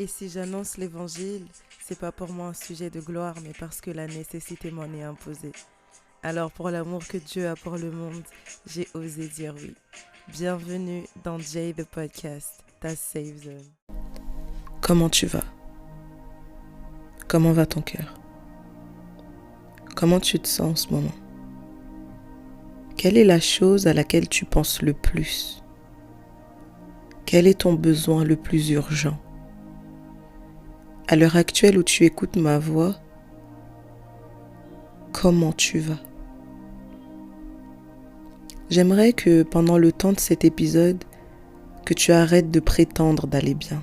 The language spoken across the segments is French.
Et si j'annonce l'évangile, c'est pas pour moi un sujet de gloire, mais parce que la nécessité m'en est imposée. Alors pour l'amour que Dieu a pour le monde, j'ai osé dire oui. Bienvenue dans Jay the Podcast, ta safe zone. Comment tu vas? Comment va ton cœur? Comment tu te sens en ce moment? Quelle est la chose à laquelle tu penses le plus? Quel est ton besoin le plus urgent? À l'heure actuelle où tu écoutes ma voix, comment tu vas? J'aimerais que pendant le temps de cet épisode, que tu arrêtes de prétendre d'aller bien.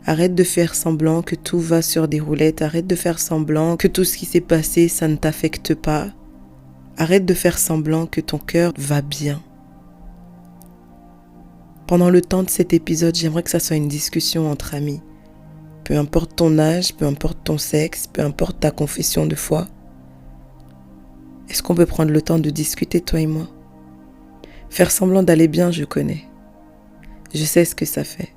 Arrête de faire semblant que tout va sur des roulettes, arrête de faire semblant que tout ce qui s'est passé, ça ne t'affecte pas. Arrête de faire semblant que ton cœur va bien. Pendant le temps de cet épisode, j'aimerais que ça soit une discussion entre amis. Peu importe ton âge, peu importe ton sexe, peu importe ta confession de foi. Est-ce qu'on peut prendre le temps de discuter, toi et moi? Faire semblant d'aller bien, je connais. Je sais ce que ça fait.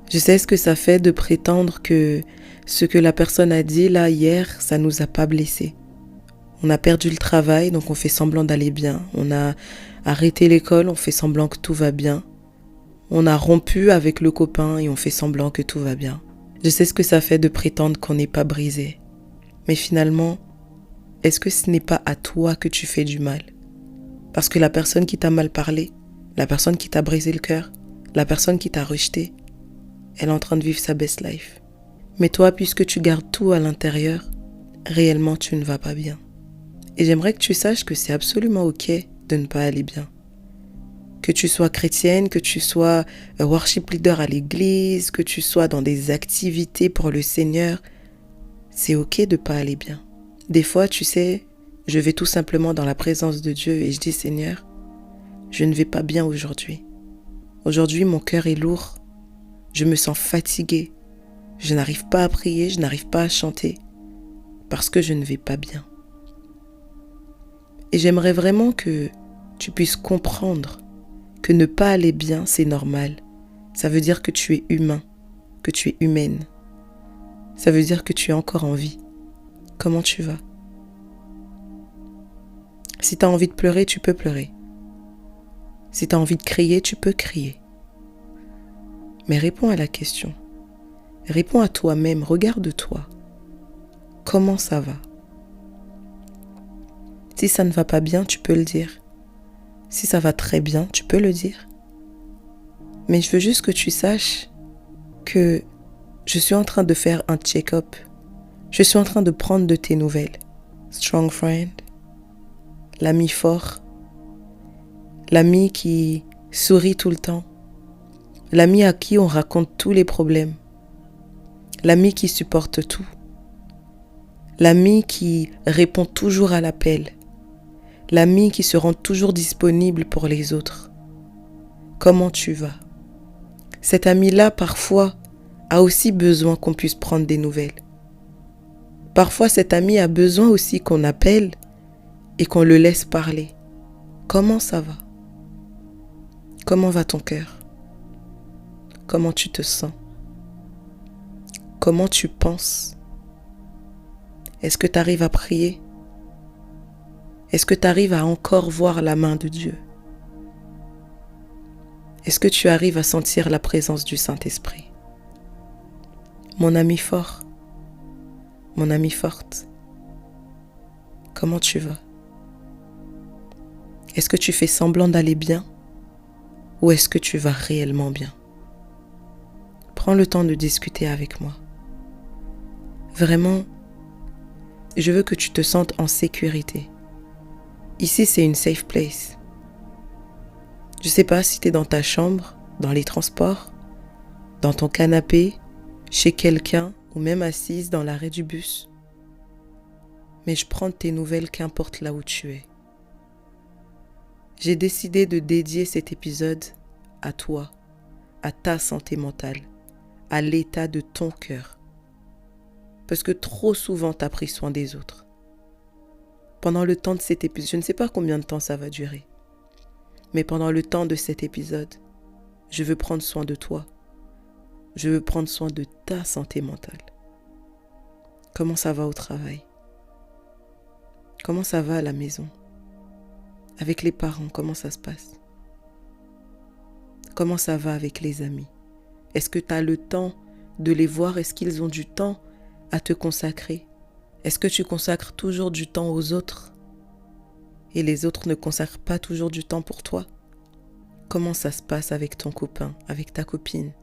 Je sais ce que ça fait de prétendre que ce que la personne a dit là hier, ça nous a pas blessés. On a perdu le travail, donc on fait semblant d'aller bien. On a arrêté l'école, on fait semblant que tout va bien. On a rompu avec le copain et on fait semblant que tout va bien. Je sais ce que ça fait de prétendre qu'on n'est pas brisé. Mais finalement, est-ce que ce n'est pas à toi que tu fais du mal? Parce que la personne qui t'a mal parlé, la personne qui t'a brisé le cœur, la personne qui t'a rejeté, elle est en train de vivre sa best life. Mais toi, puisque tu gardes tout à l'intérieur, réellement tu ne vas pas bien. Et j'aimerais que tu saches que c'est absolument ok de ne pas aller bien. Que tu sois chrétienne, que tu sois worship leader à l'église, que tu sois dans des activités pour le Seigneur, c'est ok de ne pas aller bien. Des fois, tu sais, je vais tout simplement dans la présence de Dieu et je dis Seigneur, je ne vais pas bien aujourd'hui. Aujourd'hui, mon cœur est lourd. Je me sens fatiguée. Je n'arrive pas à prier, je n'arrive pas à chanter parce que je ne vais pas bien. Et j'aimerais vraiment que tu puisses comprendre que ne pas aller bien, c'est normal. Ça veut dire que tu es humain, que tu es humaine. Ça veut dire que tu es encore en vie. Comment tu vas? Si tu as envie de pleurer, tu peux pleurer. Si tu as envie de crier, tu peux crier. Mais réponds à la question. Réponds à toi-même, regarde-toi. Comment ça va? Si ça ne va pas bien, tu peux le dire. Si ça va très bien, tu peux le dire. Mais je veux juste que tu saches que je suis en train de faire un check-up. Je suis en train de prendre de tes nouvelles. Strong friend, l'ami fort, l'ami qui sourit tout le temps, l'ami à qui on raconte tous les problèmes, l'ami qui supporte tout, l'ami qui répond toujours à l'appel, l'ami qui se rend toujours disponible pour les autres. Comment tu vas? Cet ami-là, parfois, a aussi besoin qu'on puisse prendre des nouvelles. Parfois, cet ami a besoin aussi qu'on appelle et qu'on le laisse parler. Comment ça va? Comment va ton cœur? Comment tu te sens? Comment tu penses? Est-ce que tu arrives à prier? Est-ce que tu arrives à encore voir la main de Dieu? Est-ce que tu arrives à sentir la présence du Saint-Esprit? Mon ami fort, mon amie forte, comment tu vas? Est-ce que tu fais semblant d'aller bien ou est-ce que tu vas réellement bien? Prends le temps de discuter avec moi. Vraiment, je veux que tu te sentes en sécurité. Ici, c'est une safe place. Je ne sais pas si tu es dans ta chambre, dans les transports, dans ton canapé, chez quelqu'un ou même assise dans l'arrêt du bus. Mais je prends tes nouvelles qu'importe là où tu es. J'ai décidé de dédier cet épisode à toi, à ta santé mentale, à l'état de ton cœur. Parce que trop souvent tu as pris soin des autres. Pendant le temps de cet épisode, je ne sais pas combien de temps ça va durer, mais pendant le temps de cet épisode, je veux prendre soin de toi. Je veux prendre soin de ta santé mentale. Comment ça va au travail? Comment ça va à la maison? Avec les parents, comment ça se passe? Comment ça va avec les amis? Est-ce que tu as le temps de les voir? Est-ce qu'ils ont du temps à te consacrer? Est-ce que tu consacres toujours du temps aux autres et les autres ne consacrent pas toujours du temps pour toi? Comment ça se passe avec ton copain, avec ta copine,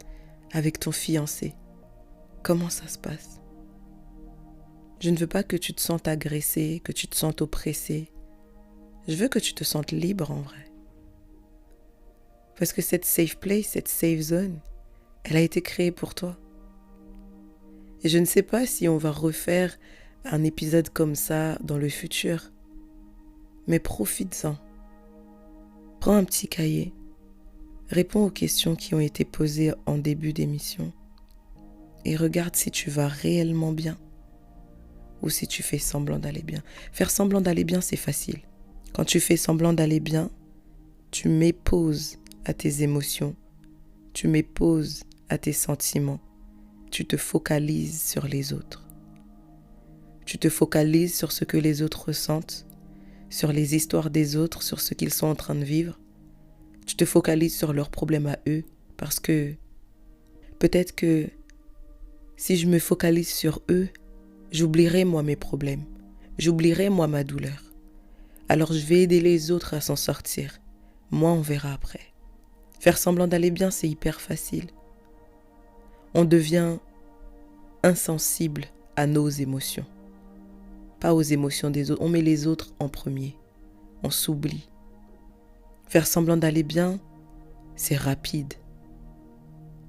avec ton fiancé? Comment ça se passe? Je ne veux pas que tu te sentes agressé, que tu te sentes oppressé. Je veux que tu te sentes libre en vrai. Parce que cette safe place, cette safe zone, elle a été créée pour toi. Et je ne sais pas si on va refaire un épisode comme ça dans le futur. Mais profites-en. Prends un petit cahier. Réponds aux questions qui ont été posées en début d'émission. Et regarde si tu vas réellement bien. Ou si tu fais semblant d'aller bien. Faire semblant d'aller bien, c'est facile. Quand tu fais semblant d'aller bien, tu mets pause à tes émotions. Tu mets pause à tes sentiments. Tu te focalises sur les autres. Tu te focalises sur ce que les autres ressentent, sur les histoires des autres, sur ce qu'ils sont en train de vivre. Tu te focalises sur leurs problèmes à eux parce que peut-être que si je me focalise sur eux, j'oublierai moi mes problèmes, j'oublierai moi ma douleur. Alors je vais aider les autres à s'en sortir. Moi, on verra après. Faire semblant d'aller bien, c'est hyper facile. On devient insensible à nos émotions, pas aux émotions des autres. On met les autres en premier. On s'oublie. Faire semblant d'aller bien, c'est rapide.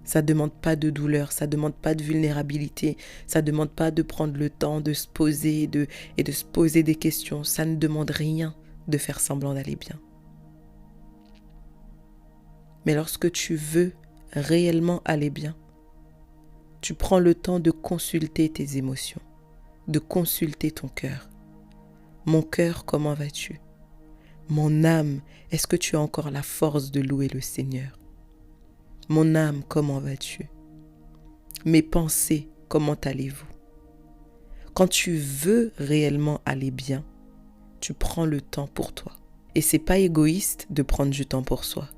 Ça ne demande pas de douleur, ça ne demande pas de vulnérabilité, ça ne demande pas de prendre le temps de se poser et de se poser des questions. Ça ne demande rien de faire semblant d'aller bien. Mais lorsque tu veux réellement aller bien, tu prends le temps de consulter tes émotions, de consulter ton cœur. Mon cœur, comment vas-tu? Mon âme, est-ce que tu as encore la force de louer le Seigneur? Mon âme, comment vas-tu? Mes pensées, comment allez-vous? Quand tu veux réellement aller bien, tu prends le temps pour toi. Et c'est pas égoïste de prendre du temps pour soi.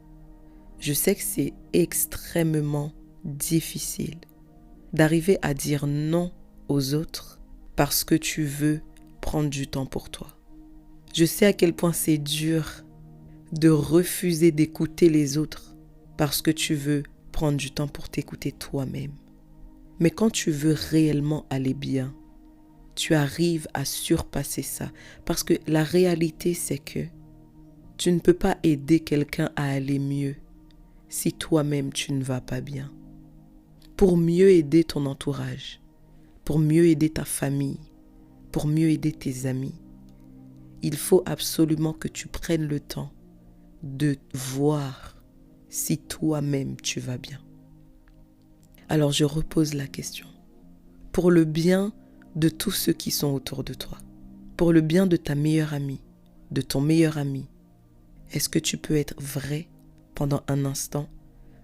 Je sais que c'est extrêmement difficile d'arriver à dire non aux autres parce que tu veux prendre du temps pour toi. Je sais à quel point c'est dur de refuser d'écouter les autres parce que tu veux prendre du temps pour t'écouter toi-même. Mais quand tu veux réellement aller bien, tu arrives à surpasser ça. Parce que la réalité, c'est que tu ne peux pas aider quelqu'un à aller mieux si toi-même tu ne vas pas bien. Pour mieux aider ton entourage, pour mieux aider ta famille, pour mieux aider tes amis, il faut absolument que tu prennes le temps de voir si toi-même tu vas bien. Alors je repose la question. Pour le bien de tous ceux qui sont autour de toi, pour le bien de ta meilleure amie, de ton meilleur ami, est-ce que tu peux être vrai pendant un instant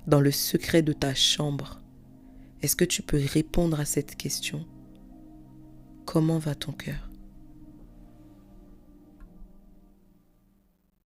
dans le secret de ta chambre? Est-ce que tu peux répondre à cette question? Comment va ton cœur?